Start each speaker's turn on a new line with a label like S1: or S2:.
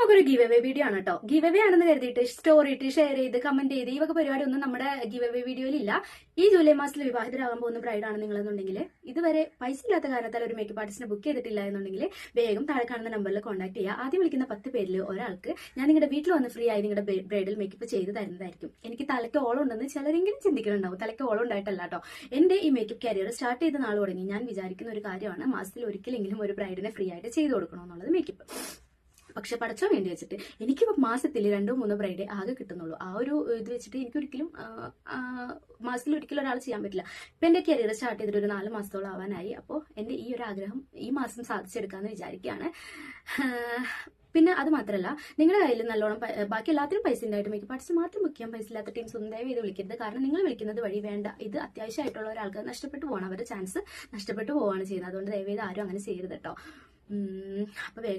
S1: നമുക്കൊരു give away video ആണ് കേട്ടോ. ഗീവ് അവേ ആണെന്ന് കരുതിയിട്ട് സ്റ്റോറി ഇട്ട് ഷെയർ ചെയ്ത് കമന്റ് ചെയ്ത് ഈ വക പരിപാടി ഒന്നും നമ്മുടെ ഗീവ് അവേ വീഡിയോയിലില്ല. ഈ ജൂലൈ മാസത്തിൽ വിവാഹിതരാകാൻ പോകുന്ന ബ്രൈഡാണ് നിങ്ങളെന്നുണ്ടെങ്കിൽ ഇതുവരെ പൈസ ഇല്ലാത്ത കാരണത്താൽ ഒരു മേക്കപ്പ് ആർട്ടിസ്റ്റിനെ ബുക്ക് ചെയ്തിട്ടില്ല എന്നുണ്ടെങ്കിൽ വേഗം താഴെ കാണുന്ന നമ്പറിൽ കോൺടാക്ട് ചെയ്യുക. ആദ്യം വിളിക്കുന്ന 10 പേരിൽ ഒരാൾക്ക് ഞാൻ നിങ്ങളുടെ വീട്ടിൽ വന്ന് ഫ്രീ ആയി നിങ്ങളുടെ ബ്രൈഡൽ മേക്കപ്പ് ചെയ്ത് തരുന്നതായിരിക്കും. എനിക്ക് തലയ്ക്ക് ഓളം ഉണ്ടെന്ന് ചിലരെങ്കിലും ചിന്തിക്കുന്നുണ്ടാവും. തലയ്ക്ക് ഓളം ഉണ്ടായിട്ടല്ല കേട്ടോ. എന്റെ ഈ മേക്കപ്പ് കരിയർ സ്റ്റാർട്ട് ചെയ്ത നാൾ തുടങ്ങി ഞാൻ വിചാരിക്കുന്ന ഒരു കാര്യമാണ് മാസത്തിൽ ഒരിക്കലെങ്കിലും ഒരു ബ്രൈഡിനെ ഫ്രീ ആയിട്ട് ചെയ്തു കൊടുക്കണമെന്നുള്ളത് മേക്കപ്പ്. പക്ഷെ പഠിച്ചോ വേണ്ടി വെച്ചിട്ട് എനിക്കിപ്പോൾ മാസത്തിൽ 2-3 ബ്രൈഡേ ആകെ കിട്ടുന്നുള്ളൂ. ആ ഒരു ഇത് വെച്ചിട്ട് എനിക്കൊരിക്കലും മാസത്തിൽ ഒരിക്കലും ഒരാൾ ചെയ്യാൻ പറ്റില്ല. ഇപ്പം എൻ്റെ കരിയർ സ്റ്റാർട്ട് ചെയ്തിട്ട് ഒരു 4 മാസത്തോളം ആവാനായി. അപ്പോൾ എൻ്റെ ഈ ഒരു ആഗ്രഹം ഈ മാസം സാധിച്ചെടുക്കാമെന്ന് വിചാരിക്കുകയാണ്. പിന്നെ അത് മാത്രമല്ല, നിങ്ങളുടെ കയ്യിൽ നല്ലോണം ബാക്കി എല്ലാത്തിനും പൈസ ഉണ്ടായിട്ട് മേക്കപ്പ് ആർട്ടിസ്റ്റ് മാത്രം ബുക്ക് ചെയ്യാൻ പൈസ ഇല്ലാത്ത ടീംസ് ഒന്നും ദയവ് ചെയ്ത് വിളിക്കരുത്. കാരണം നിങ്ങൾ വിളിക്കുന്നത് വഴി വേണ്ട, ഇത് അത്യാവശ്യമായിട്ടുള്ള ഒരാൾക്ക് നഷ്ടപ്പെട്ടു പോകണം, അവരുടെ ചാൻസ് നഷ്ടപ്പെട്ടു പോവുകയാണ് ചെയ്യുന്നത്. അതുകൊണ്ട് ദയവ് ചെയ്ത് ആരും അങ്ങനെ ചെയ്യരുത് കേട്ടോ. അപ്പോൾ വേഗം